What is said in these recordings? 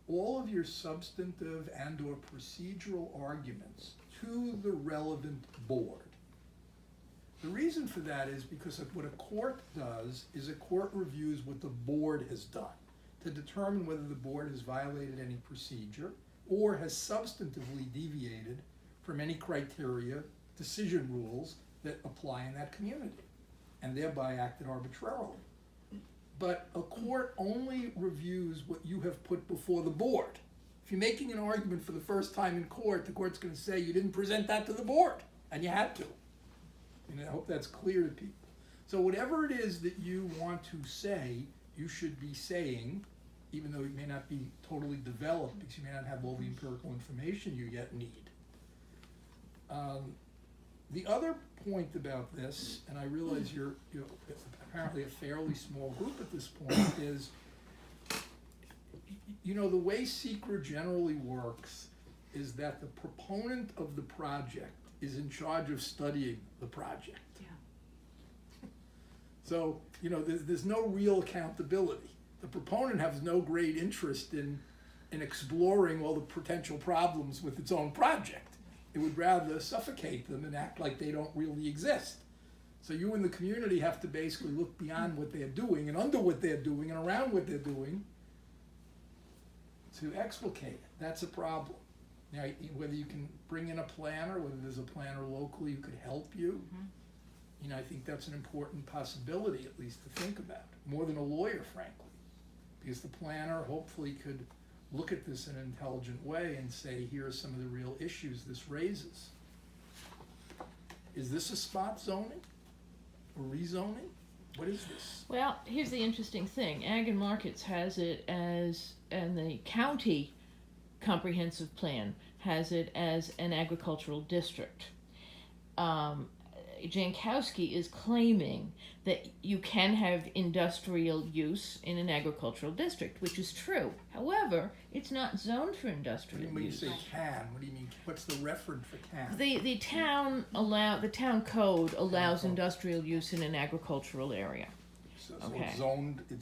all of your substantive and or procedural arguments to the relevant board. The reason for that is because what a court does is a court reviews what the board has done to determine whether the board has violated any procedure or has substantively deviated from any criteria, decision rules that apply in that community, and thereby acted arbitrarily. But a court only reviews what you have put before the board. If you're making an argument for the first time in court, the court's going to say you didn't present that to the board, and you had to. And I hope that's clear to people. So whatever it is that you want to say, you should be saying, even though it may not be totally developed because you may not have all the empirical information you yet need. The other point about this, and I realize you're apparently a fairly small group at this point, is, you know, the way SECRA generally works is that the proponent of the project is in charge of studying the project. Yeah. So, you know, there's no real accountability. The proponent has no great interest in exploring all the potential problems with its own project. It would rather suffocate them and act like they don't really exist. So you in the community have to basically look beyond what they're doing and under what they're doing and around what they're doing to explicate it. That's a problem. Now, whether you can bring in a planner, whether there's a planner locally who could help you, you know, I think that's an important possibility, at least to think about, more than a lawyer, frankly, because the planner hopefully could look at this in an intelligent way and say, here are some of the real issues this raises. Is this a spot zoning or rezoning? What is this? Well, here's the interesting thing. Ag and Markets has it as, and the county comprehensive plan has it as an agricultural district. Jankowski is claiming that you can have industrial use in an agricultural district, which is true. However, it's not zoned for industrial When you use. say can, what do you mean? What's the reference for can? The town code allows industrial use in an agricultural area. So Okay. it's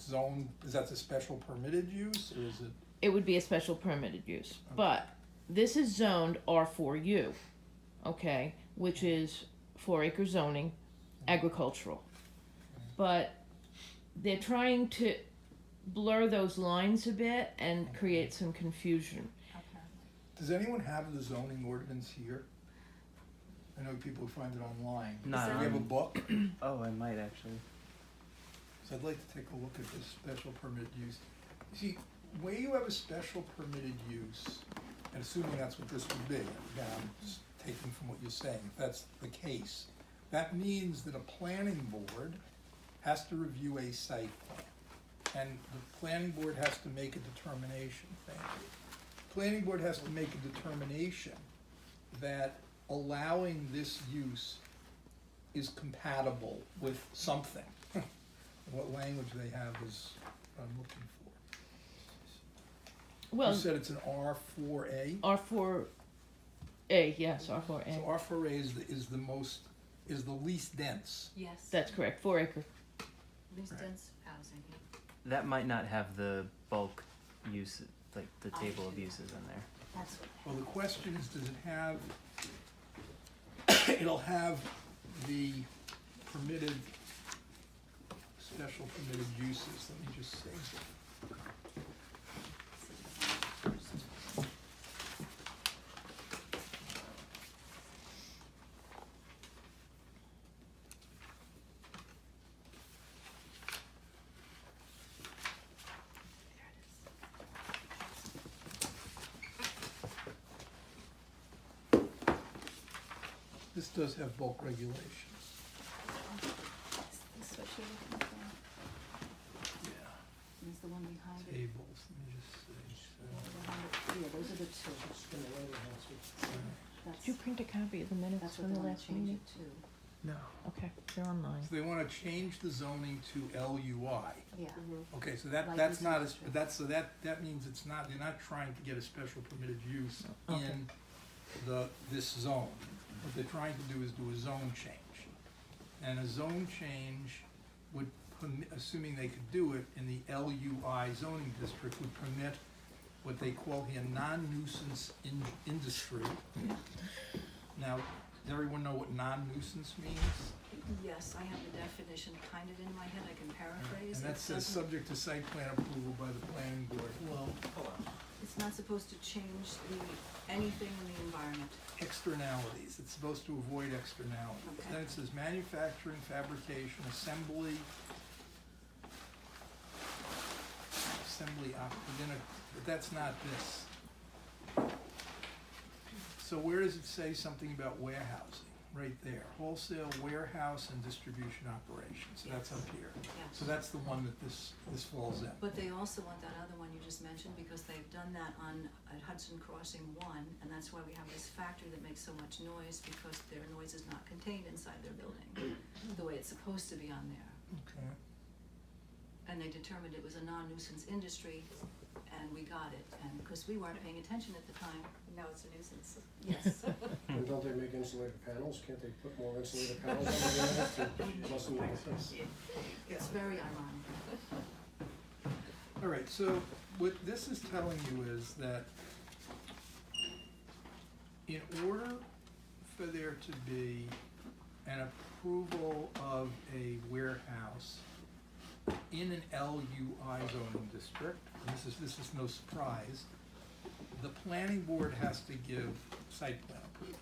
zoned, is that a special permitted use, or is it? It would be a special permitted use. But this is zoned R4U, okay, which is 4-acre zoning, agricultural. But they're trying to blur those lines a bit and create some confusion. Does anyone have the zoning ordinance here? I know people find it online. Not Do you have a book? Oh, I might actually. So I'd like to take a look at this special permitted use. See, where you have a special permitted use, and assuming that's what this would be, again, I'm just taking from what you're saying, if that's the case, that means that a planning board has to review a site plan. And the planning board has to make a determination, thank you. Planning board has to make a determination that allowing this use is compatible with something. What language they have is what I'm looking for. Well, You said it's an R4A? R4A, yes, R4A. So R4A is the least dense. Yes. That's correct, 4-acre. Least Right. dense housing. That might not have the bulk use, like the table of uses in there. That's what. Well, the question is, does it have, it'll have the permitted, special permitted uses, let me just say. This does have bulk regulations. This is what you're looking for. Yeah. Is the one behind it? Tables, let me just say. Yeah, those are the two. Did you print a copy of the minutes That's what from they the want last to change meeting? it to. No. Okay, they're online. So they want to change the zoning to LUI. Yeah. Okay, so Like that's this not, industry. but that's, so that means it's not, you're not trying to get a special permitted use Okay. in this zone. What they're trying to do is do a zone change. And a zone change would, assuming they could do it in the LUI zoning district, would permit what they call here non-nuisance industry. Now, does everyone know what non-nuisance means? Yes, I have the definition kind of in my head, I can paraphrase. And that It says doesn't- subject to site plan approval by the planning board. Well, It's not supposed to change anything in the environment. externalities, it's supposed to avoid externalities. Okay. Then it says manufacturing, fabrication, assembly, but that's not this. So where does it say something about warehousing? Right there, wholesale, warehouse, and distribution operations, so that's up here. Yes. So that's the one that this falls in. But they also want that other one you just mentioned, because they've done that at Hudson Crossing 1, and that's why we have this factory that makes so much noise, because their noise is not contained inside their building, the way it's supposed to be on there. Okay. And they determined it was a non-nuisance industry, and we got it, and because we weren't paying attention at the time. Now it's a nuisance. Yes. And don't they make insulated panels? Can't they put more insulated panels on the unit to lessen the difference? It's very ironic. All right, so what this is telling you is that in order for there to be an approval of a warehouse in an LUI zoning district, and this is no surprise, the planning board has to give site plan approval.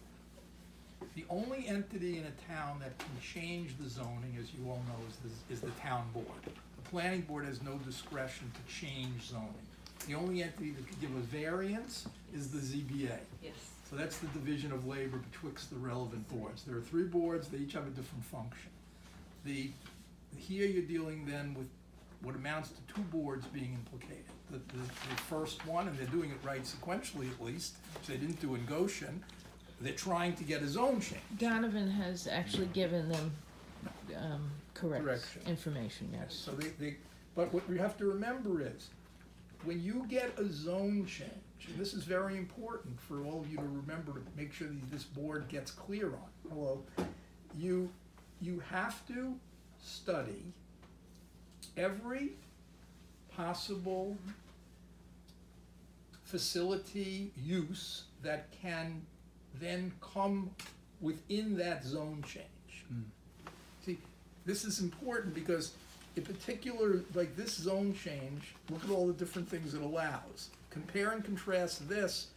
The only entity in a town that can change the zoning, as you all know, is the town board. The planning board has no discretion to change zoning. The only entity that can give a variance is the ZBA. Yes. So that's the division of labor betwixt the relevant boards. There are 3 boards, they each have a different function. Here you're dealing then with what amounts to 2 boards being implicated. The first one, and they're doing it right sequentially at least, which they didn't do in Goshen, they're trying to get a zone change. Donovan has actually given them correct Correction. information, yes. So but what we have to remember is, when you get a zone change, and this is very important for all of you to remember to make sure that this board gets clear on, you have to study every possible facility use that can then come within that zone change. See, this is important because in particular, like this zone change, look at all the different things it allows. Compare and contrast this,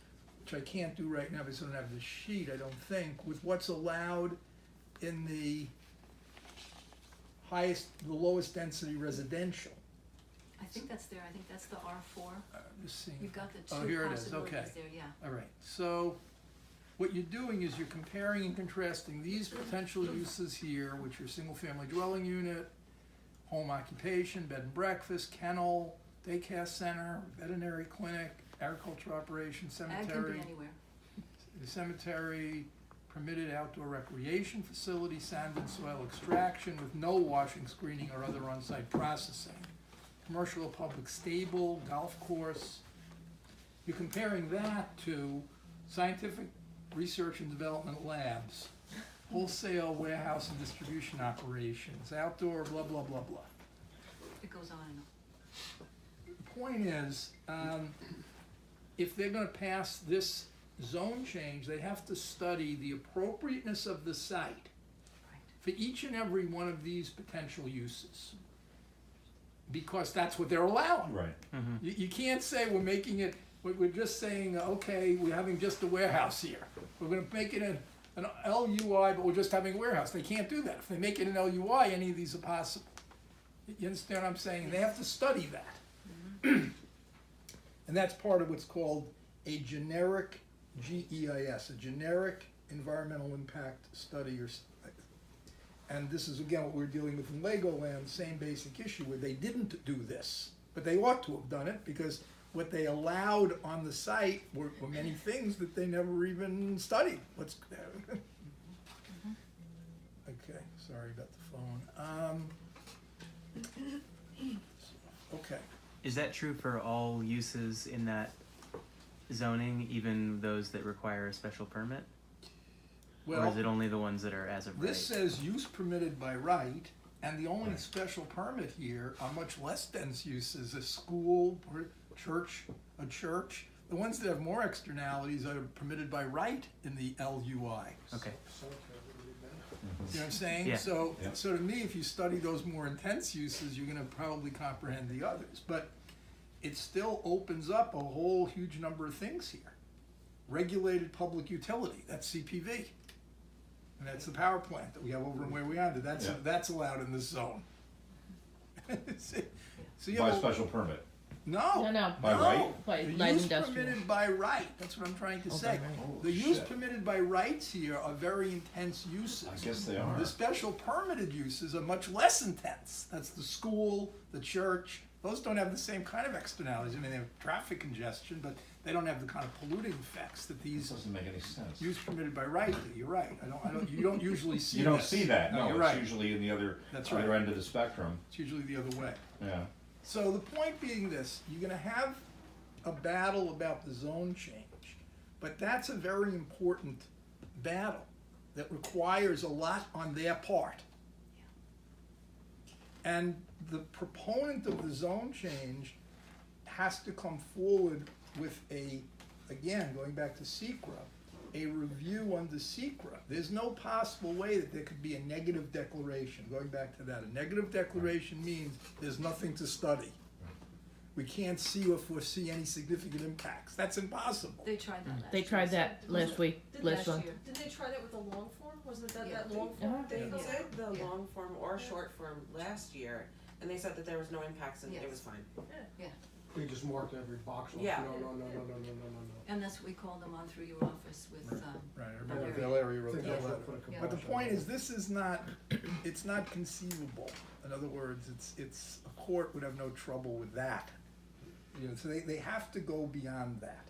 which I can't do right now because I don't have the sheet, I don't think, with what's allowed in the lowest density residential. I think that's there, I think that's the R4. Just seeing. You've got the Oh, 2 here it is, possibilities okay. there, yeah. All right, so what you're doing is you're comparing and contrasting these potential uses here, which are single-family dwelling unit, home occupation, bed and breakfast, kennel, daycare center, veterinary clinic, agricultural operation, Ag can cemetery, be anywhere. cemetery, permitted outdoor recreation facility, sand and soil extraction with no washing, screening, or other on-site processing, commercial or public stable, golf course. You're comparing that to scientific research and development labs, wholesale warehouse and distribution operations, outdoor blah, blah, blah, blah. It goes on and on. The point is, if they're gonna pass this zone change, they have to study the appropriateness of the site Right. for each and every one of these potential uses. Because that's what they're allowing. Right. You can't say we're making it, we're just saying, okay, we're having just a warehouse here. We're gonna make it an LUI, but we're just having a warehouse. They can't do that. If they make it an LUI, any of these are possible. You understand what I'm saying? They have to study that. And that's part of what's called a generic GEIS, a generic environmental impact study, and this is again what we're dealing with in Legoland, same basic issue where they didn't do this, but they ought to have done it because what they allowed on the site were many things that they never even studied. Okay, sorry about the phone. Okay. Is that true for all uses in that zoning, even those that require a special permit? Or is it only the ones that are as of right? This says use permitted by right, and the only special permit here are much less dense uses, a school, a church. The ones that have more externalities are permitted by right in the LUI. Okay. You know what I'm saying? Yeah. So, Yeah. so to me, if you study those more intense uses, you're gonna probably comprehend the others. But it still opens up a whole huge number of things here. Regulated public utility, that's CPV. And that's the power plant that we have over in where we are. That's, Yeah. that's allowed in this zone. So you By have a- special permit. No. No. By right? By The light use industrial. permitted by right, that's what I'm trying to Oh, say. by right. Oh, The use shit. permitted by rights here are very intense uses. I guess they are. The special permitted uses are much less intense. That's the school, the church. Those don't have the same kind of externalities. I mean, they have traffic congestion, but they don't have the kind of polluting effects that This these doesn't make any sense. use permitted by right do. You're right. You don't usually see You don't this. see that, no, you're it's right. usually in the other That's other right. end of the spectrum, It's usually the other way. yeah. So the point being this, you're gonna have a battle about the zone change, but that's a very important battle that requires a lot on their part. And the proponent of the zone change has to come forward with again, going back to SECRA, a review under SECRA. There's no possible way that there could be a negative declaration. Going back to that, a negative declaration means there's nothing to study. We can't see or foresee any significant impacts. That's impossible. They tried that last year. They tried that last week, last month. year. Did they try that with the long form? Wasn't that Yeah. that long form? They thing? said the Yeah. long form or short form last year, and they said that there was no impacts and Yes. it was fine. They just marked every box off. Yeah. No. And that's what we called them on through your office with, Right, Right. everybody in the area wrote Think that that's letter. what put a Yeah. But the kibosh point on is, it. this is not, it's not conceivable. In other words, it's, a court would have no trouble with that. You know, so they have to go beyond that.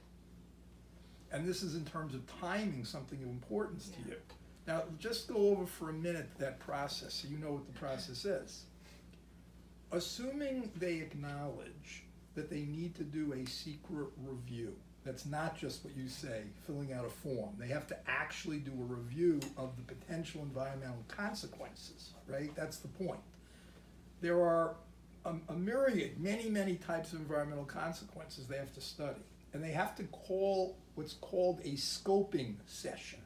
And this is in terms of timing, something of importance to Yeah. you. Now, just go over for a minute that process, so you know what the process is. Assuming they acknowledge that they need to do a secret review, that's not just what you say, filling out a form. They have to actually do a review of the potential environmental consequences, right? That's the point. There are a myriad, many types of environmental consequences they have to study. And they have to call what's called a scoping session.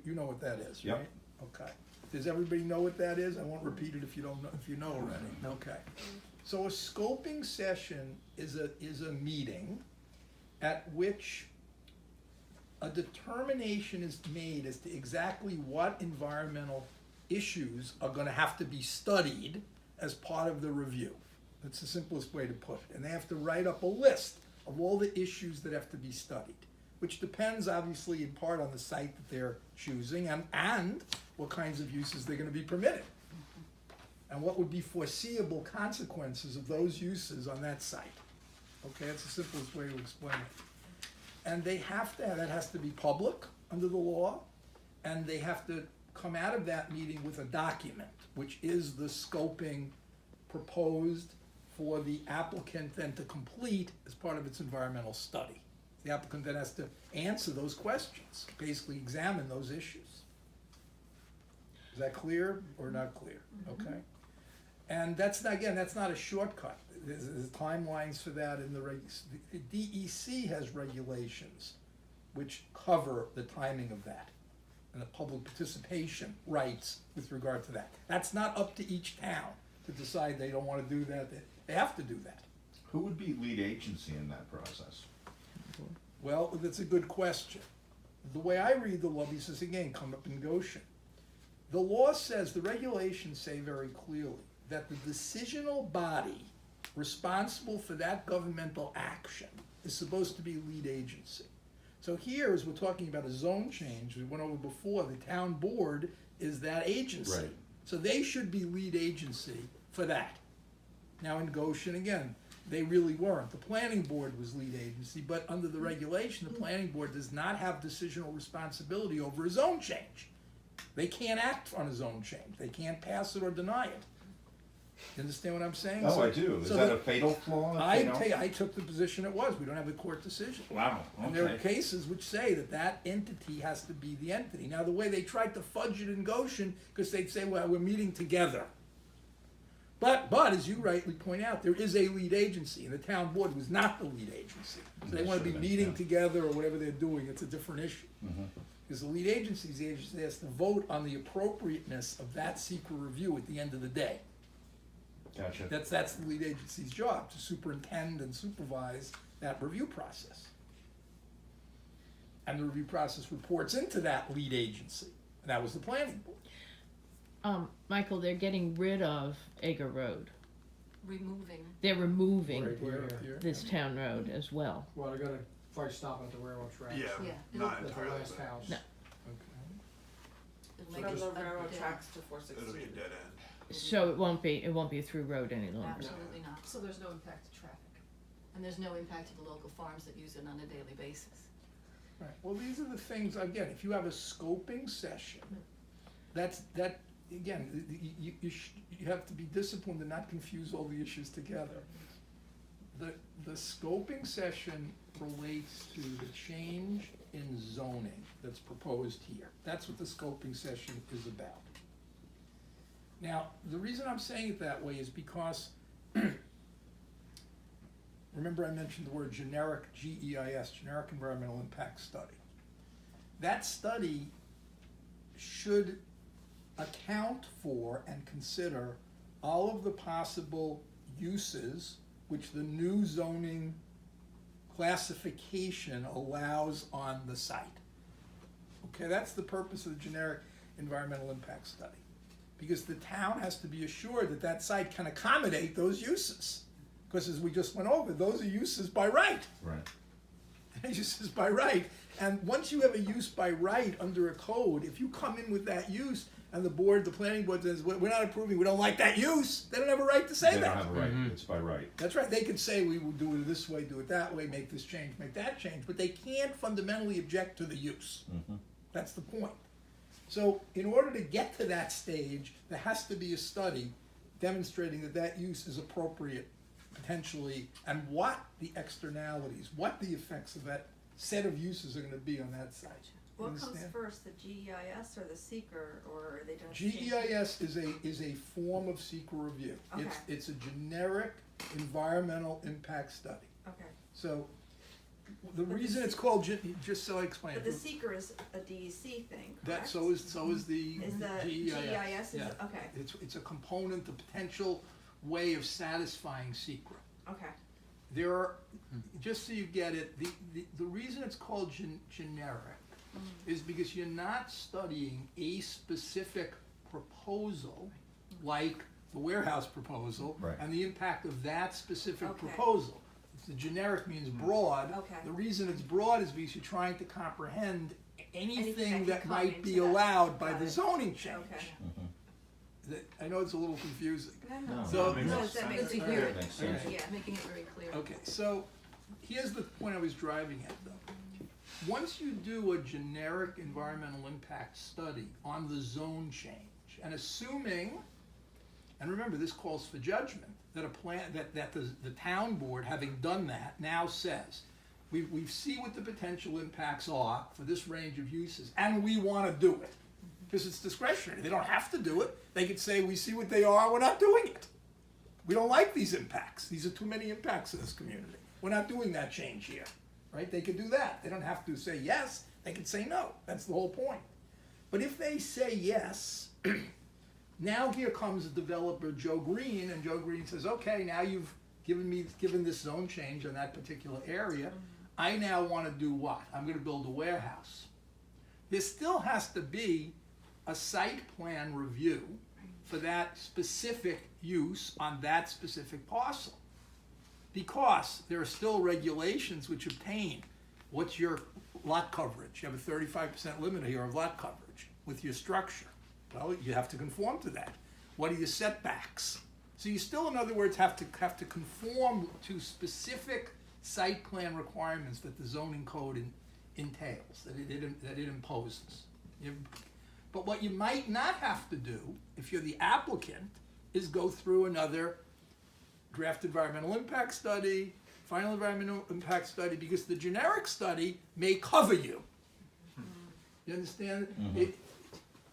You know what that is, Yep. right? Okay. Does everybody know what that is? I won't repeat it if you don't know, if you know already. Okay. So a scoping session is a meeting at which a determination is made as to exactly what environmental issues are gonna have to be studied as part of the review. That's the simplest way to put it. And they have to write up a list of all the issues that have to be studied, which depends obviously in part on the site that they're choosing and what kinds of uses they're gonna be permitted. And what would be foreseeable consequences of those uses on that site. Okay, that's the simplest way to explain it. And they have to, that has to be public under the law, and they have to come out of that meeting with a document, which is the scoping proposed for the applicant then to complete as part of its environmental study. The applicant then has to answer those questions, basically examine those issues. Is that clear or not clear? Okay. And that's not, again, that's not a shortcut. There's timelines for that in the regs. The DEC has regulations which cover the timing of that and the public participation rights with regard to that. That's not up to each town to decide they don't want to do that. They have to do that. Who would be lead agency in that process? Well, that's a good question. The way I read the law, because again, come up in Goshen. The law says, the regulations say very clearly that the decisional body responsible for that governmental action is supposed to be lead agency. So here, as we're talking about a zone change, we went over before, the town board is that agency. Right. So they should be lead agency for that. Now in Goshen, again, they really weren't. The planning board was lead agency, but under the regulation, the planning board does not have decisional responsibility over a zone change. They can't act on a zone change. They can't pass it or deny it. You understand what I'm saying? Oh, I do. Is so that a fatal flaw? I took the position it was. We don't have a court decision. Wow, And there are okay. cases which say that that entity has to be the entity. Now, the way they tried to fudge it in Goshen, because they'd say, well, we're meeting together. But as you rightly point out, there is a lead agency, and the town board was not the lead agency. So they wanna be Should've been, meeting yeah. together or whatever they're doing, it's a different issue. Mhm. Because the lead agency is the agency that has to vote on the appropriateness of that secret review at the end of the day. Gotcha. That's the lead agency's job, to superintend and supervise that review process. And the review process reports into that lead agency, and that was the planning board. Michael, they're getting rid of Egger Road. Removing, They're removing Right here. Here. this town road as well. Well, they're gonna probably stop at the railroad tracks. Yeah, Yeah. not At the entirely, last but house. No. it'll From make it the a railroad dead- tracks to 416. it'll be a dead end. So it won't be a through road any longer. Absolutely not. So there's no impact to traffic. And there's no impact to the local farms that use it on a daily basis. Right, well, these are the things, again, if you have a scoping session, again, you have to be disciplined and not confuse all the issues together. The scoping session relates to the change in zoning that's proposed here. That's what the scoping session is about. Now, the reason I'm saying it that way is because remember I mentioned the word generic, GEIS, generic environmental impact study. That study should account for and consider all of the possible uses which the new zoning classification allows on the site. Okay, that's the purpose of the generic environmental impact study. Because the town has to be assured that that site can accommodate those uses. Because as we just went over, those are uses by right. Right. Uses by right. And once you have a use by right under a code, if you come in with that use and the planning board says, we're not approving, we don't like that use, they don't have a right to say They that. don't have a right, Mhm. it's by right. That's right, they could say, we will do it this way, do it that way, make this change, make that change, but they can't fundamentally object to the use. Mhm. That's the point. So in order to get to that stage, there has to be a study demonstrating that that use is appropriate potentially, and what the externalities, what the effects of that set of uses are gonna be on that site. You What comes understand? first, the GEIS or the seeker, or are they just? GEIS is a form of secret review. Okay. It's a generic environmental impact study. Okay, So the the reason it's se- called, just so I explain but it. the seeker is a DEC thing, correct? That, so is the Is the GEIS, Yeah. okay, It's a component, a potential way of satisfying secret. okay, There are, just so you get it, the reason it's called generic is because you're not studying a specific proposal, like the warehouse proposal, Right. and the impact of that specific Okay. proposal. The generic means broad. Okay. The reason it's broad is because you're trying to comprehend anything that that can might come be into that. allowed by Got the it. zoning change. okay. Mhm. I know it's a little confusing. No, No. So- Makes no, sense. that makes Good to sense. hear Alright. it. Makes sense. Okay. Yeah, making it very clear. Okay, so here's the point I was driving at though. Once you do a generic environmental impact study on the zone change, and assuming, and remember this calls for judgment, that a plan, that the town board, having done that, now says, we see what the potential impacts are for this range of uses, and we wanna do it. Because it's discretionary, they don't have to do it, they could say, we see what they are, we're not doing it. We don't like these impacts, these are too many impacts in this community, we're not doing that change here, right? They could do that, they don't have to say yes, they could say no, that's the whole point. But if they say yes, now here comes the developer Joe Green, and Joe Green says, okay, now you've given this zone change on that particular area, I now wanna do what? I'm gonna build a warehouse. There still has to be a site plan review for that specific use on that specific parcel. Because there are still regulations which obtain what's your lot coverage. You have a 35% limit here of lot coverage with your structure. Well, you have to conform to that. What are your setbacks? So you still, in other words, have to conform to specific site plan requirements that the zoning code entails, that it imposes. But what you might not have to do, if you're the applicant, is go through another draft environmental impact study, final environmental impact study, because the generic study may cover you. You understand?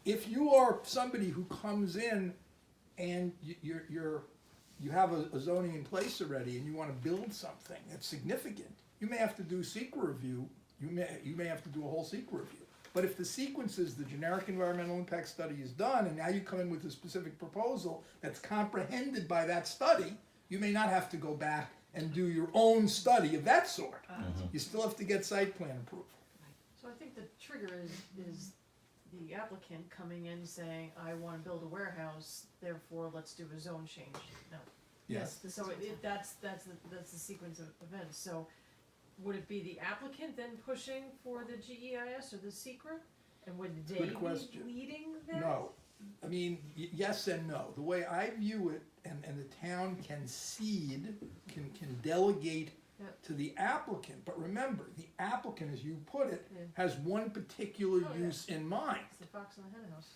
If you are somebody who comes in and you have a zoning in place already and you wanna build something that's significant, you may have to do secret review, you may have to do a whole secret review. But if the sequence is the generic environmental impact study is done, and now you come in with a specific proposal that's comprehended by that study, you may not have to go back and do your own study of that sort. You still have to get site plan approval. So I think the trigger is the applicant coming in saying, I wanna build a warehouse, therefore let's do a zone change. No. Yes. So that's the sequence of events. So would it be the applicant then pushing for the GEIS or the secret? And would they Good be question. leading that? No, I mean, yes and no. The way I view it, and the town can cede, can delegate Yep. to the applicant, but remember, the applicant, as you put it, Yeah. has one particular Oh, yeah. use in mind. It's the fox in the hen house.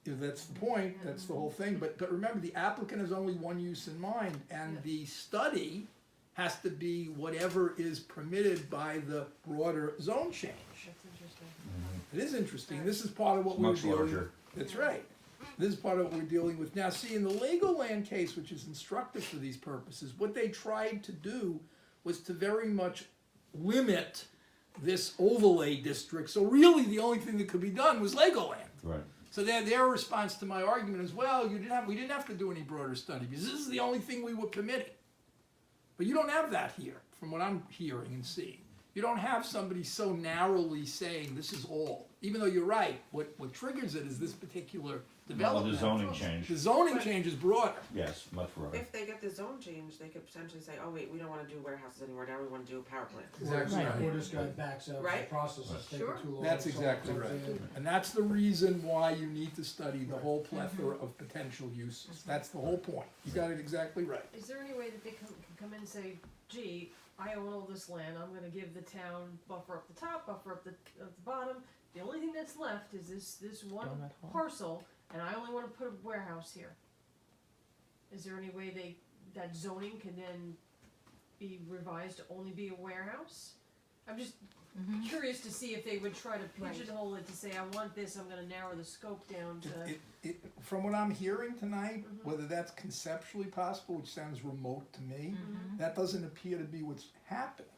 Yeah, that's the point, that's the whole thing, but remember, the applicant has only one use in mind, and Yeah. the study has to be whatever is permitted by the broader zone change. That's interesting. It is interesting, this is part of what we're Much dealing with. larger. That's right. This is part of what we're dealing with. Now, see, in the Legoland case, which is instructive for these purposes, what they tried to do was to very much limit this overlay district. So really, the only thing that could be done was Legoland. Right. So their response to my argument is, well, we didn't have to do any broader study because this is the only thing we were permitting. But you don't have that here, from what I'm hearing and seeing. You don't have somebody so narrowly saying this is all. Even though you're right, what triggers it is this particular Well, development. the zoning change, The zoning change is broader. yes, much broader. If they get the zone change, they could potentially say, oh wait, we don't wanna do warehouses anymore, now we wanna do a power plant. Exactly, Right. or this guy backs out, the Right? process is Right. taking Sure. too long. That's someone exactly comes right. in. And that's the reason why you need to study the whole plethora of potential uses. That's the whole point. You got it exactly right. Is there any way that they can come in and say, gee, I own all this land, I'm gonna give the town buffer up the top, buffer up the bottom, the only thing that's left is this one Donut hole. parcel, and I only wanna put a warehouse here. Is there any way that zoning can then be revised to only be a warehouse? I'm just curious to see if they would try to Right. pigeonhole it to say, I want this, I'm gonna narrow the scope down to. From what I'm hearing tonight, Mhm. whether that's conceptually possible, which sounds remote to me, Mm-hmm. that doesn't appear to be what's happening.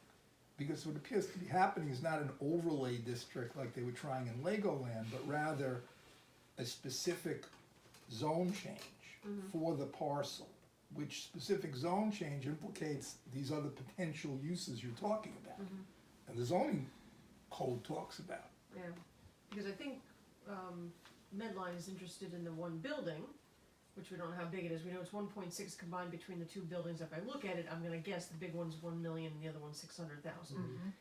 Because what appears to be happening is not an overlay district like they were trying in Legoland, but rather a specific zone change for the parcel, which specific zone change implicates these other potential uses you're talking about. And the zoning code talks about. Yeah, because I think, Medline is interested in the one building, which we don't know how big it is, we know it's 1.6 combined between the two buildings, if I look at it, I'm gonna guess the big one's 1 million and the other one's 600,000.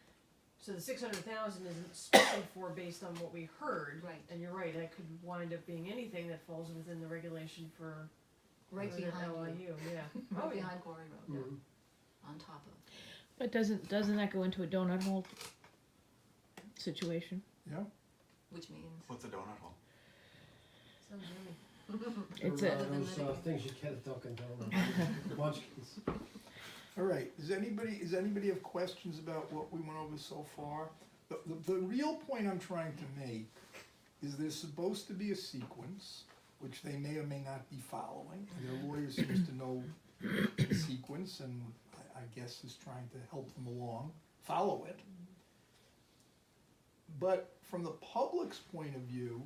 So the 600,000 isn't spoken for based on what we heard. Right. And you're right, that could wind up being anything that falls within the regulation for Right resident behind you, LIU, yeah. right Oh, yeah. behind Quarry Road, Mhm. on top of. But doesn't that go into a donut hole situation? Yeah? Which means, What's a donut hole? Sounds yummy. It's They're, a- those things you get at Dunkin' Donuts, munchkins. All right, does anybody have questions about what we went over so far? The real point I'm trying to make is there's supposed to be a sequence, which they may or may not be following. Their lawyer seems to know the sequence and I guess is trying to help them along, follow it. But from the public's point of view,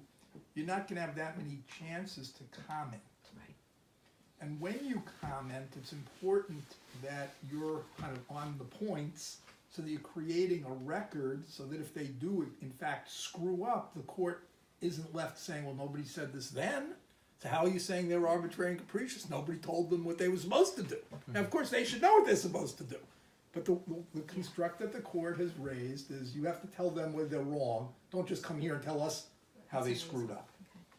you're not gonna have that many chances to comment. right, And when you comment, it's important that you're kind of on the points so that you're creating a record so that if they do, in fact, screw up, the court isn't left saying, well, nobody said this then. So how are you saying they're arbitrary and capricious? Nobody told them what they were supposed to do. Now, of course, they should know what they're supposed to do. But the construct that the court has raised is you have to tell them whether they're wrong. Don't just come here and tell us how they screwed up.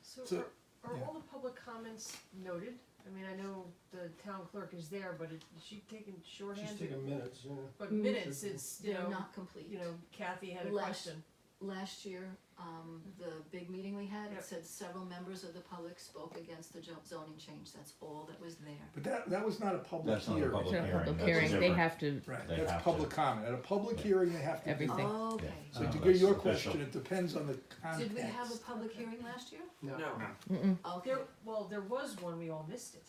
So So, are yeah. all the public comments noted? I mean, I know the town clerk is there, but is she taking shorthand? Just taking minutes, yeah. But minutes, it's, you they're know, not complete. Kathy had a Last- question. Last year, the big meeting we had, Yep. it said several members of the public spoke against the zoning change, that's all that was there. But that was not a public That's not a hearing. public It's a hearing, public that's hearing, they different. have to, Right, They that's have public to. comment. At a public Yeah. hearing, they have to do Everything. that. Oh, okay. Yeah. So No, to that's get your official. question, it depends on the context. Did we have a public hearing last year? No. No. mm-mm. Okay. There was one, we all missed it.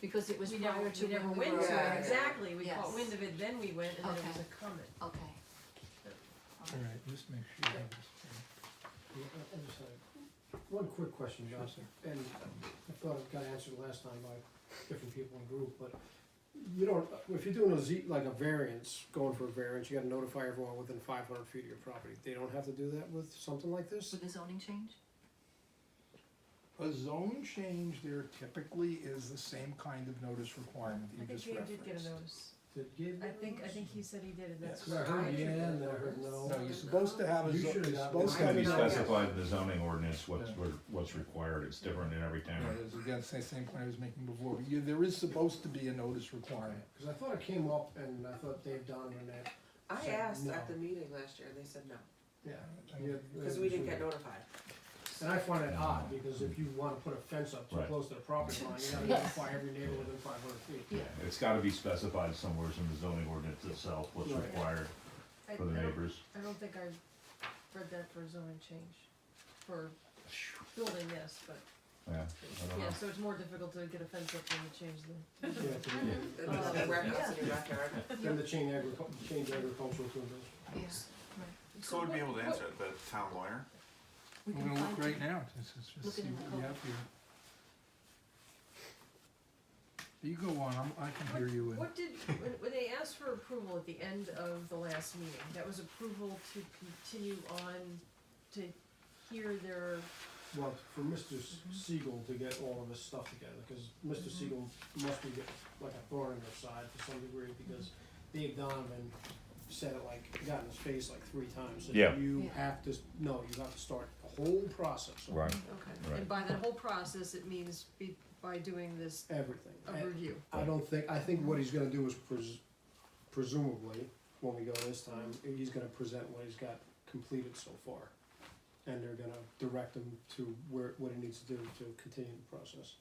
Because it was We prior never, to we never when we went were. to Yeah. it, exactly, we caught Yes. wind of it, then we went, and then it was Okay. a comment. Okay. All right, just make sure you have this. I just had one quick question, Sure, Josh, and I thought it got answered last time by different people in group, but you don't, if you're doing like a variance, going for a variance, you gotta notify everyone within 500 feet of your property. They don't have to do that with something like this? With the zoning change? A zone change there typically is the same kind of notice requirement I that you think just Gabe referenced. did get a notice. Did Gabe I get think those? he said he did, and that's. Yes. I heard yeah, and then I heard no. No, you're supposed to have a You zone, should you're have- supposed It's to gonna have be a Yeah. specified in the zoning ordinance what's required, it's different in every town. Yeah, it's again, same point I was making before, but there is supposed to be a notice requirement. Cause I thought it came up and I thought Dave Donovan and that. I said asked no. at the meeting last year and they said no, Yeah. because we didn't get notified. And I find it odd, because if you wanna put a fence up too Right. close to the property line, you gotta Yes. notify every neighbor within 500 feet. Yeah. It's gotta be specified somewhere in the zoning ordinance itself, what's Right. required I for the don't- neighbors. I don't think I've read that for zoning change, for building, yes, but, Yeah, I don't yeah, know. so it's more difficult to get a fence up than to change the. Yeah, And there's a warehouse in your backyard. then the change agricultural to this. Yes, right. So would be able to answer it, the town lawyer? We We're can gonna find look right it. now, just see Looking at what the we code. have here. You go on, I can hear you. What did, when they asked for approval at the end of the last meeting, that was approval to continue on to hear their, Well, for Mr. Siegel to get all of his stuff together, cause Mr. Siegel must be like a thorn in their side to some degree, because Dave Donovan said it like, got in his face like 3 times, said Yeah. you Yeah. have to, no, you have to start the whole process. Right, okay, Right. and by that whole process, it means by doing this, Everything. a review. I think what he's gonna do is presumably, when we go this time, he's gonna present what he's got completed so far. And they're gonna direct him to what he needs to do to continue the process.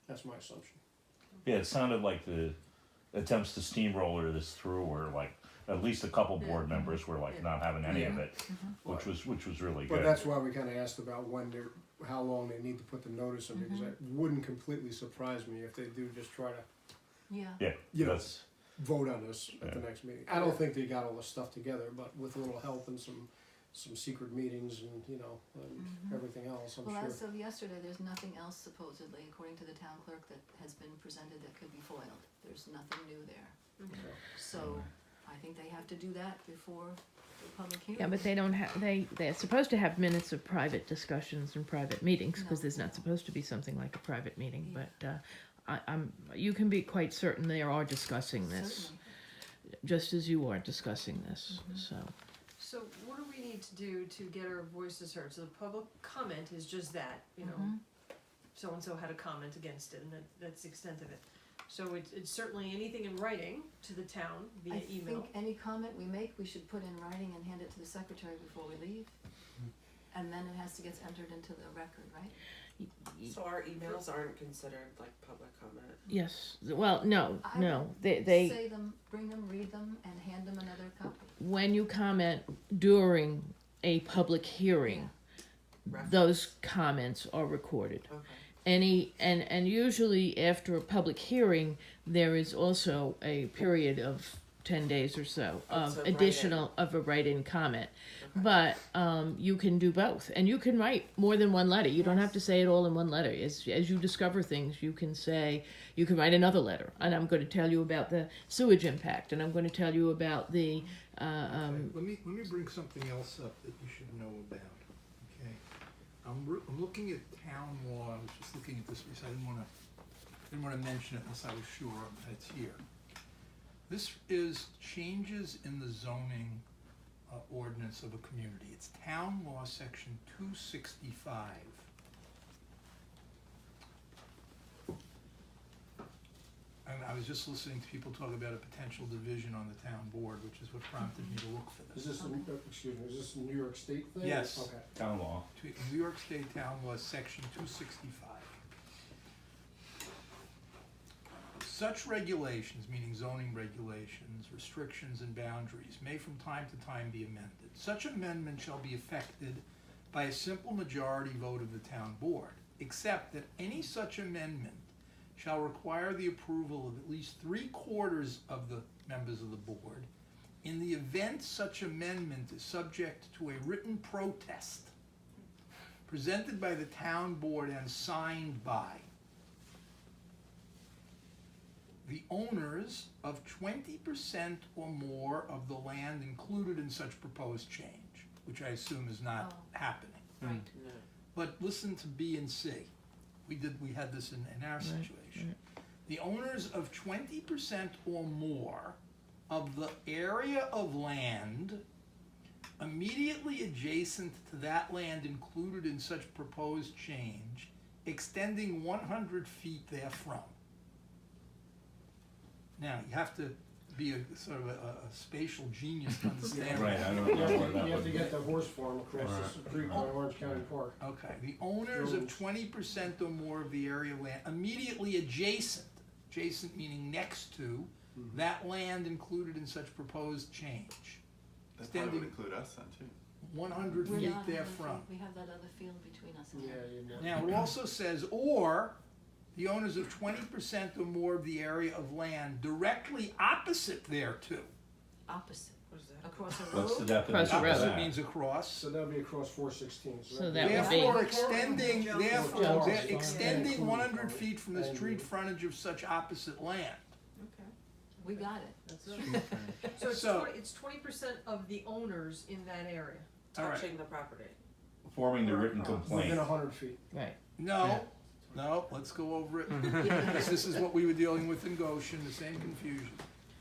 That's my assumption. yeah, it sounded like the attempts to steamroller this through were like, at least a couple board members were like not having any of it, which was really But good. that's why we kinda asked about how long they need to put the notice in, because it wouldn't completely surprise me if they do just try to Yeah. Yeah, you know, that's, vote on this at the Yeah. next meeting. I don't think they got all the stuff together, but with a little help and some secret meetings and, you know, and everything else, I'm Well, sure. as of yesterday, there's nothing else supposedly, according to the town clerk, that has been presented that could be foiled. There's nothing new there. Okay. So I think they have to do that before the public hearing. Yeah, but they don't have, they're supposed to have minutes of private discussions and private meetings, because No. there's not supposed to be something like a private meeting, Yeah. but, you can be quite certain they are discussing this, Certainly. just as you are discussing this, so. So what do we need to do to get our voices heard? So the public comment is just that, you know, Mhm. so-and-so had a comment against it, and that's the extent of it. So it's certainly anything in writing to the town via I email. think any comment we make, we should put in writing and hand it to the secretary before we leave. And then it has to get entered into the record, right? So our emails aren't considered like public comment. Yes, well, no, I no, would they, Say them, bring them, read them, and hand them another copy. when you comment during a public hearing, Reference. those comments are recorded. Okay. And usually after a public hearing, there is also a period of 10 days or so of so write-in. additional, of a write-in comment. Okay. But, you can do both, and you can write more than one letter. You don't have to say it all in one letter. As you discover things, you can say, you can write another letter, and I'm gonna tell you about the sewage impact, and I'm gonna tell you about the, Okay, let me bring something else up that you should know about, okay? I'm looking at town law, I was just looking at this because I didn't wanna mention it unless I was sure that it's here. This is changes in the zoning ordinance of a community. It's town law section 265. And I was just listening to people talk about a potential division on the town board, which is what prompted me to look for Is this. this, excuse me, is this a New York State thing? Yes. Okay. town law. New York State Town Law, section 265. Such regulations, meaning zoning regulations, restrictions and boundaries, may from time to time be amended. Such amendment shall be effected by a simple majority vote of the town board, except that any such amendment shall require the approval of at least 3/4 of the members of the board. In the event such amendment is subject to a written protest presented by the town board and signed by the owners of 20% or more of the land included in such proposed change, which I assume is not happening. Right. No. But listen to B and C. We had this in our situation. The owners of 20% or more of the area of land immediately adjacent to that land included in such proposed change, extending 100 feet therefrom. Now, you have to be a sort of a spatial genius to understand Right, that. I don't know where that You have would to be. get the horse farm across the street by Orange County Park. Okay, the owners of 20% or more of the area of land immediately adjacent meaning next to, that land included in such proposed change, That probably would extending include us then too. 100 We're feet not, therefrom. we have that other field between us and Yeah, them. you know. Now, it also says, or the owners of 20% or more of the area of land directly opposite thereto. Opposite, What is that? across a road. What's the definition Across the of road. Opposite that? means across. So that'd be across 416. So that would be- Therefore, extending, Jones therefore, Farm. they're extending Yeah. 100 feet from the And- street frontage of such opposite land. Okay. We got it. That's it. So it's So- 20% of the owners in that area. All right. Touching the property. Forming the written Within complaint. 100 feet. Right. No, let's go over it. Because this is what we were dealing with in Goshen, the same confusion.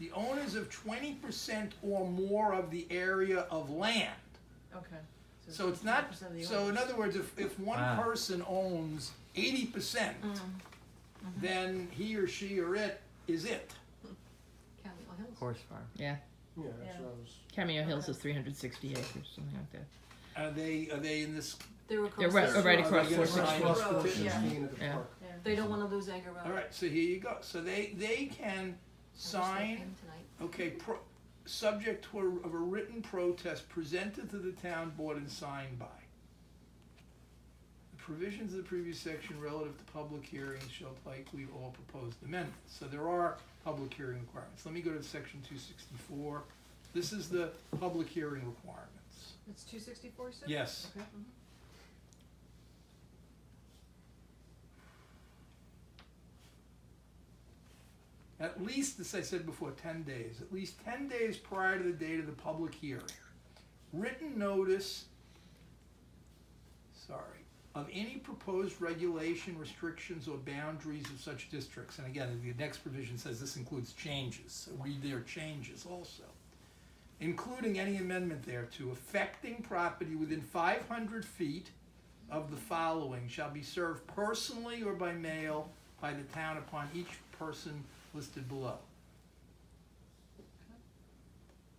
The owners of 20% or more of the area of land. Okay. So it's not, 20% of the so in owners. other words, if one Wow. person owns 80%, then he or she or it is it. Cameo Hills. Horse farm. Yeah. Yeah, that's Yeah. what I was. Cameo Hills is 360 acres, something like that. Are they in this? They're They're across right, the right road. across They get 416. assigned- Across Road, 416 at the yeah. park. Yeah. They don't wanna lose Egger Road. All right, so here you go. So they can sign, Tonight. okay, subject to of a written protest presented to the town board and signed by. The provisions of the previous section relative to public hearings shall apply equally to all proposed amendments. So there are public hearing requirements. Let me go to section 264. This is the public hearing requirements. It's 264, you said? Yes. Okay. At least, as I said before, 10 days, at least 10 days prior to the date of the public hearing, written notice, of any proposed regulation, restrictions, or boundaries of such districts. And again, the next provision says this includes changes, so read their changes also. Including any amendment thereto affecting property within 500 feet of the following shall be served personally or by mail by the town upon each person listed below.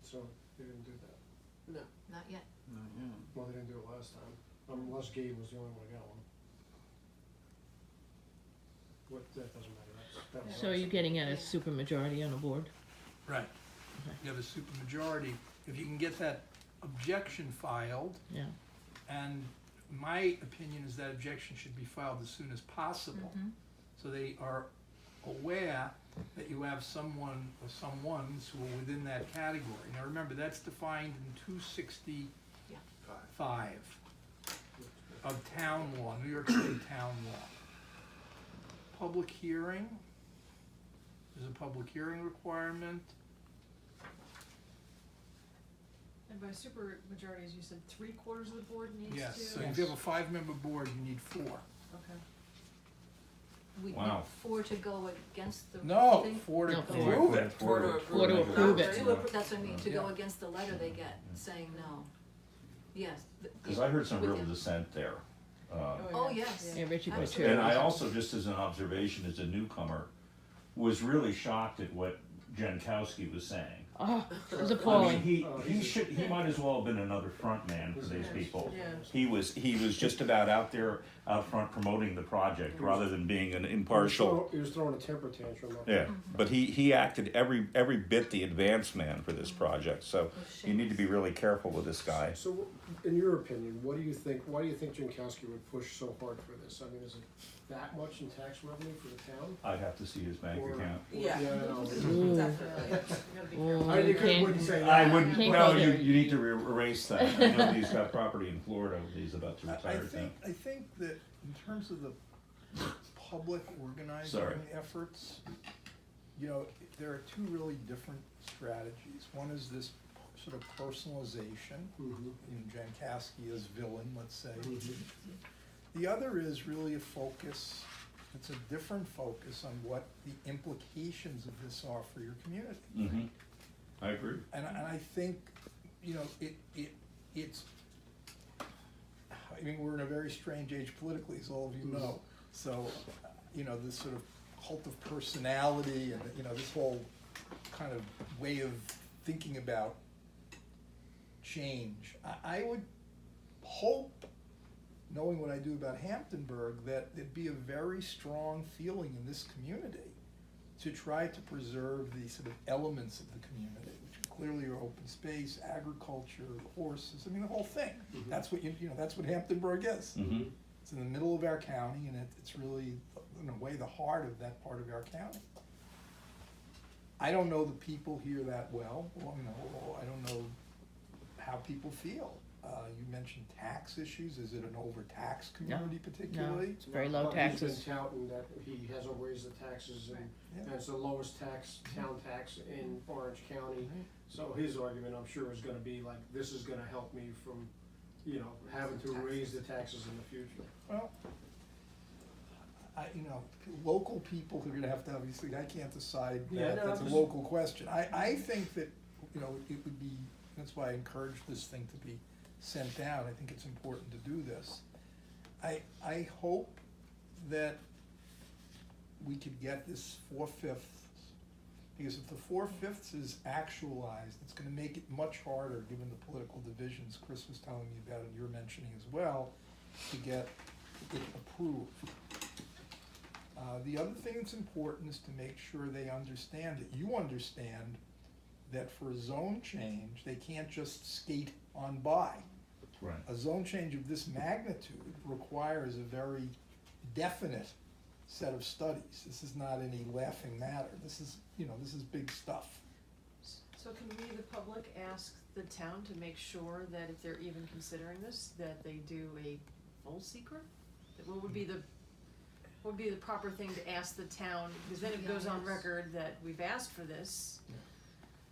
So they didn't do that. No. Not yet. Not yet. Well, they didn't do it last time. Unless Gabe was the only one who got one. That doesn't matter. That was So last you're getting at a supermajority on the board? Right. You have a supermajority. If you can get that objection filed, Yeah. and my opinion is that objection should be filed as soon as possible. So they are aware that you have someone or someones who are within that category. Now remember, that's defined in 265 of town law, New York State town law. Public hearing, there's a public hearing requirement. And by super majority, as you said, 3/4 of the board needs to? Yes, so if you have a 5-member board, you need 4. Okay. We need Wow. 4 to go against the No, thing. 4 to No, approve it. Four to approve it. That's what I mean, to go Yeah. against the letter they get, saying no. Yes. Because I heard some real Within- dissent there. Oh, yes. Yeah, Richie Absolutely. Couture. And I also, just as an observation, as a newcomer, was really shocked at what Jankowski was saying. Oh, it was I mean, appalling. he might as well have been another front man for these people. Yeah. He was just about out front promoting the project rather than being an time. impartial. He was throwing a temper tantrum up Yeah, there. but he acted every bit the advance man for this project, so you need to be really careful with this guy. So, in your opinion, what do you think? Why do you think Jankowski would push so hard for this? I mean, is it that much in tax revenue for the town? I'd have to see his bank Or- account. Yeah. no. Ooh. Definitely. You gotta be careful. I You can't- wouldn't say that. I wouldn't, Can't no, go you, there. you need to erase that. I know he's got property in Florida, he's about to I retire to. think that in terms of the public organizing Sorry. efforts, you know, there are two really different strategies. One is this sort of personalization, Mhm. in Jankowski as villain, let's say. Mhm. The other is really a focus, it's a different focus on what the implications of this are for your community. Mm-hmm, I agree. And I think, you know, it's, I mean, we're in a very strange age politically, as all of you know. So, you know, this sort of cult of personality and, you know, this whole kind of way of thinking about change. I would hope, knowing what I do about Hamptonburgh, that there'd be a very strong feeling in this community to try to preserve the sort of elements of the community, which clearly are open space, agriculture, horses, I mean, the whole thing. Mhm. That's what you know, that's what Hamptonburgh is. Mm-hmm. It's in the middle of our county, and it's really, in a way, the heart of that part of our county. I don't know the people here that well, you know, I don't know how people feel. You mentioned tax issues, is it an overtaxed community particularly? It's very low Well, taxes. He's been touting that he hasn't raised the taxes and it's the lowest town tax in Orange County. So his argument, I'm sure, is gonna be like, this is gonna help me from, you know, having to raise the taxes in the future. Well, you know, local people are gonna have to, obviously, I can't decide Yeah, that, no, that's a I'm local question. I think that, you know, it would be, that's why I encourage this thing to be sent out, I think it's important to do this. I hope that we could get this 4/5, because if the 4/5 is actualized, it's gonna make it much harder, given the political divisions Chris was telling me about and you're mentioning as well, to get it approved. The other thing that's important is to make sure they understand it. You understand that for a zone change, they can't just skate on by. Right. A zone change of this magnitude requires a very definite set of studies. This is not any laughing matter. This is, you know, this is big stuff. So can we, the public, ask the town to make sure that if they're even considering this, that they do a full secret? What would be the proper thing to ask the town, because then it goes on record that we've asked for this.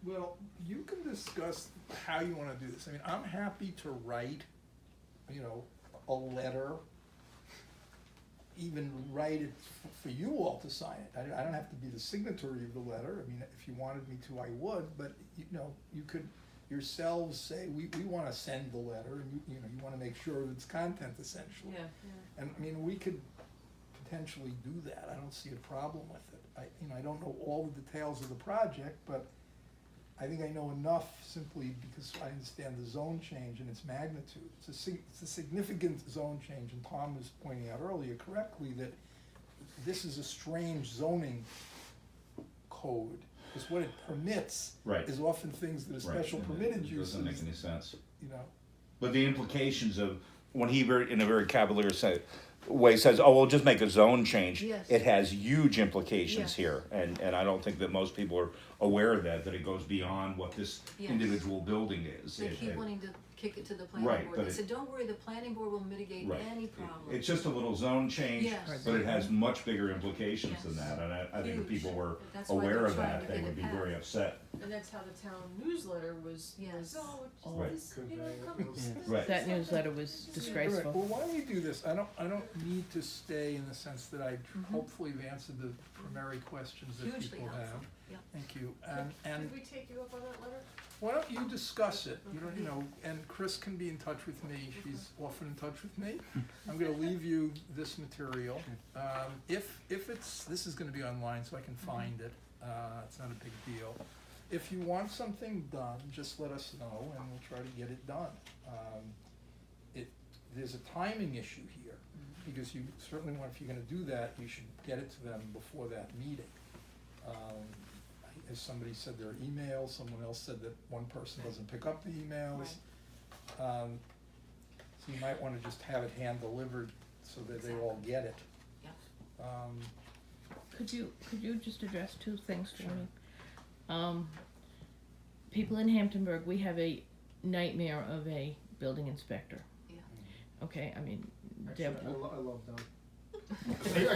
Well, you can discuss how you wanna do this. I mean, I'm happy to write, you know, a letter, even write it for you all to sign it. I don't have to be the signatory of the letter. I mean, if you wanted me to, I would, but, you know, you could yourselves say, we wanna send the letter, and you know, you wanna make sure of its content essentially. Yeah. And, I mean, we could potentially do that. I don't see a problem with it. I don't know all the details of the project, but I think I know enough simply because I understand the zone change and its magnitude. It's a significant zone change, and Tom was pointing out earlier correctly that this is a strange zoning code, because what it permits Right. is often things that are special Right. permitted It uses, doesn't make any sense. you know. But the implications of, when he in a very cavalier way says, oh, we'll just make a zone change. Yes. It has huge implications Yes. here, and I don't think that most people are aware of that it goes beyond what this Yes. individual building is. They It- keep it- wanting to kick it to the planning Right, board. but They it- said, don't worry, the planning board will mitigate Right. any problem. It's just a little zone change, Yes. but it has much bigger implications than Yes. that, and I think if Huge. people were That's why aware they're of trying that, to they get would it be very passed. upset. And that's how the town newsletter was, Yes. oh, it's Right. this, you know, Convey comes. it. Right. That newsletter was All right, disgraceful. well, why don't we do this? I don't need to stay in the sense that I hopefully have answered the primary questions that Hugely people have. helpful, yeah. Thank you, and Could we take you up on that letter? why don't you discuss it, you know, and Chris can be in touch with me, she's often in touch with me. I'm gonna leave you this material, if it's, this is gonna be online so I can find it, it's not a big deal. If you want something done, just let us know and we'll try to get it done. There's a timing issue here, because you certainly want, if you're gonna do that, you should get it to them before that meeting. As somebody said, there are emails, someone else said that one person doesn't pick up the emails. So you might wanna just have it hand delivered so that they all get it. Yep. Could you just address two things for me? People in Hamptonburgh, we have a nightmare of a building inspector. Yeah. Okay, I mean, Actually, Deb, I love Don.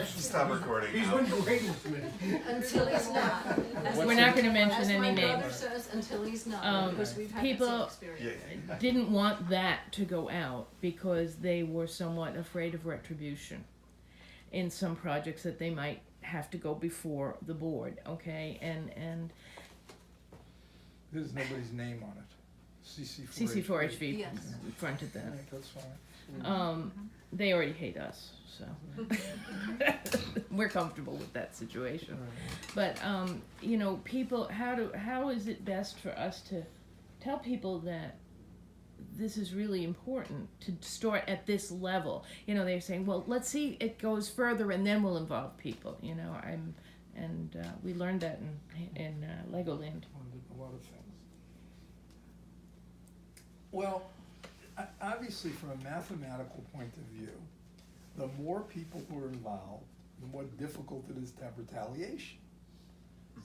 Stop recording He's now. been great to me. Until he's not. As we're not gonna mention as any my brother names. says, until he's not, because we've had that people- same experience. Yeah. Didn't want that to go out because they were somewhat afraid of retribution in some projects that they might have to go before the board, okay? And There's nobody's name on it. CC4HV Yes. fronted that. Right, that's fine. They already hate us, so we're comfortable with that situation. But you know, people, how is it best for us to tell people that this is really important to start at this level? You know, they're saying, well, let's see it goes further and then we'll involve people. You know, we learned that in Legoland. A lot of things. Well, obviously from a mathematical point of view, the more people who are involved, the more difficult it is to have retaliation.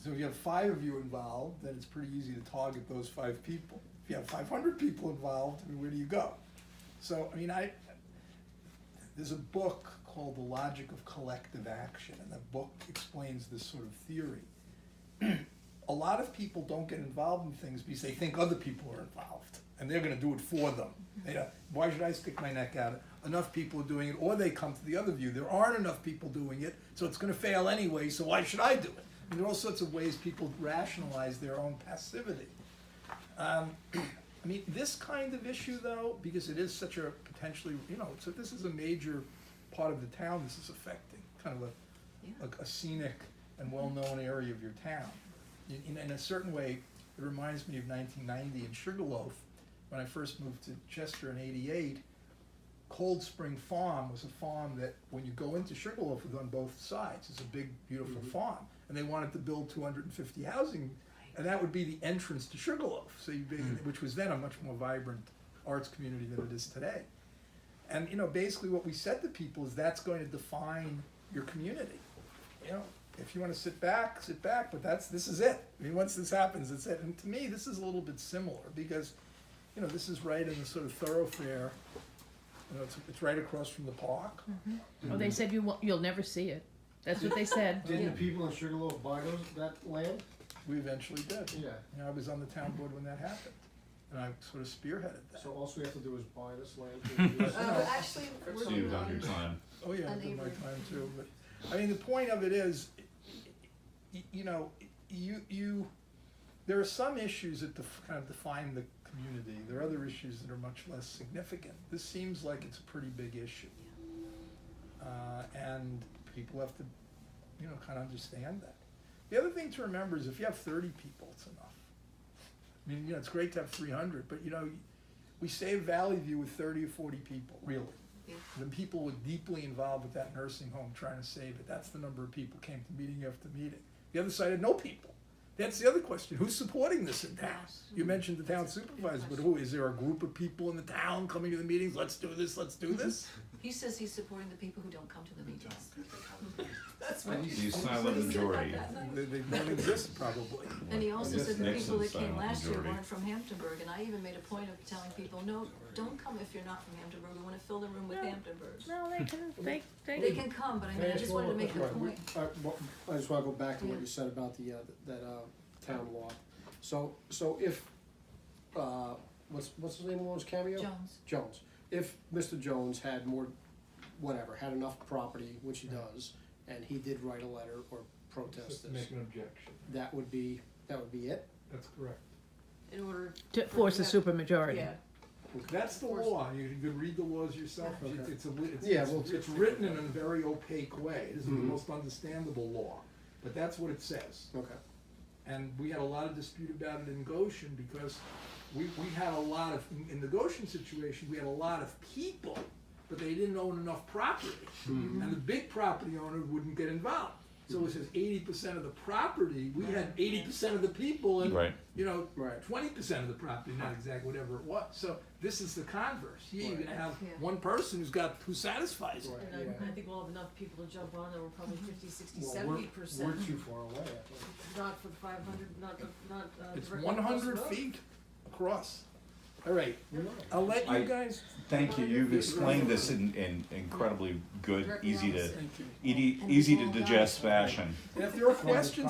So if you have 5 of you involved, then it's pretty easy to target those 5 people. If you have 500 people involved, I mean, where do you go? So, I mean, there's a book called The Logic of Collective Action, and the book explains this sort of theory. A lot of people don't get involved in things because they think other people are involved, and they're gonna do it for them. You know, why should I stick my neck out? Enough people are doing it, or they come to the other view. There aren't enough people doing it, so it's gonna fail anyway, so why should I do it? And there are all sorts of ways people rationalize their own passivity. I mean, this kind of issue though, because it is such a potentially, you know, so this is a major part of the town this is affecting, kind of a scenic and well-known area of your town. In a certain way, it reminds me of 1990 in Sugarloaf, when I first moved to Chester in '88. Cold Spring Farm was a farm that, when you go into Sugarloaf, was on both sides. It's a big, beautiful farm, and they wanted to build 250 housing, and that would be the entrance to Sugarloaf. So which was then a much more vibrant arts community than it is today. And you know, basically, what we said to people is that's going to define your community. You know, if you want to sit back, but this is it. I mean, once this happens, it's it. And to me, this is a little bit similar because, you know, this is right in the sort of thoroughfare. You know, it's right across from the park. Oh, they said you'll never see it. That's what they said. Didn't the people in Sugarloaf buy that land? We eventually did. Yeah. You know, I was on the town board when that happened, and I sort of spearheaded that. So all we have to do is buy this land. Actually, we're So you've done on- your time. Oh yeah, I And did my Avery. time too. But I mean, the point of it is, you know, there are some issues that kind of define the community. There are other issues that are much less significant. This seems like it's a pretty big issue, and people have to, you know, kind of understand that. The other thing to remember is if you have 30 people, it's enough. I mean, you know, it's great to have 300, but you know, we saved Valley View with 30 or 40 people, really. Yeah. The people were deeply involved with that nursing home trying to save it. That's the number of people came to meeting after meeting. The other side had no people. That's the other question. Who's supporting this in town? Yes. You mentioned the town supervisor, but who? Is there a group of people in the town coming to the meetings? Let's do this, let's do this? He says he's supporting the people who don't come to the meetings. That's The silent majority. They don't exist probably. And he also Yes, said the people that Nixon's came silent last year majority. weren't from Hamptonburgh, and I even made a point of telling people, no, don't come if you're not from Hamptonburgh, we wanna fill the room with No. Hamptonburghs. No, they They can come, but I mean, I just wanted to make the point. I just wanna go back to what Yeah. you said about that town law. So if, what's his name was Cameo? Jones. Jones. If Mr. Jones had had enough property, which he does, and he did write a letter or protest this, an objection. that would be it? That's correct. In order. to force a supermajority. Yeah. That's the law. You can read the laws yourself. Okay. It's written in a very opaque way. It isn't the most understandable law, but that's what it says. Okay. And we had a lot of dispute about it in Goshen because we had a lot of, in the Goshen situation, we had a lot of people, but they didn't own enough property. And the big property owner wouldn't get involved. So it says 80% of the property, we had 80% of the people and, Right. you know, Right. 20% of the property, not exactly whatever it was. So this is the converse. Here you're Right. gonna have Yeah. one person who satisfies it. Right, And yeah. I think we'll have enough people to jump on, and we're probably 50, 60, Well, 70%. we're too far away, I think. Not for the 500, not, It's directly across the 100 road. feet across. All right, You're not. I'll let you I- guys. Thank you, you've explained this in incredibly good, Directly easy to, opposite. Thank you. easy to digest fashion. And if there are questions,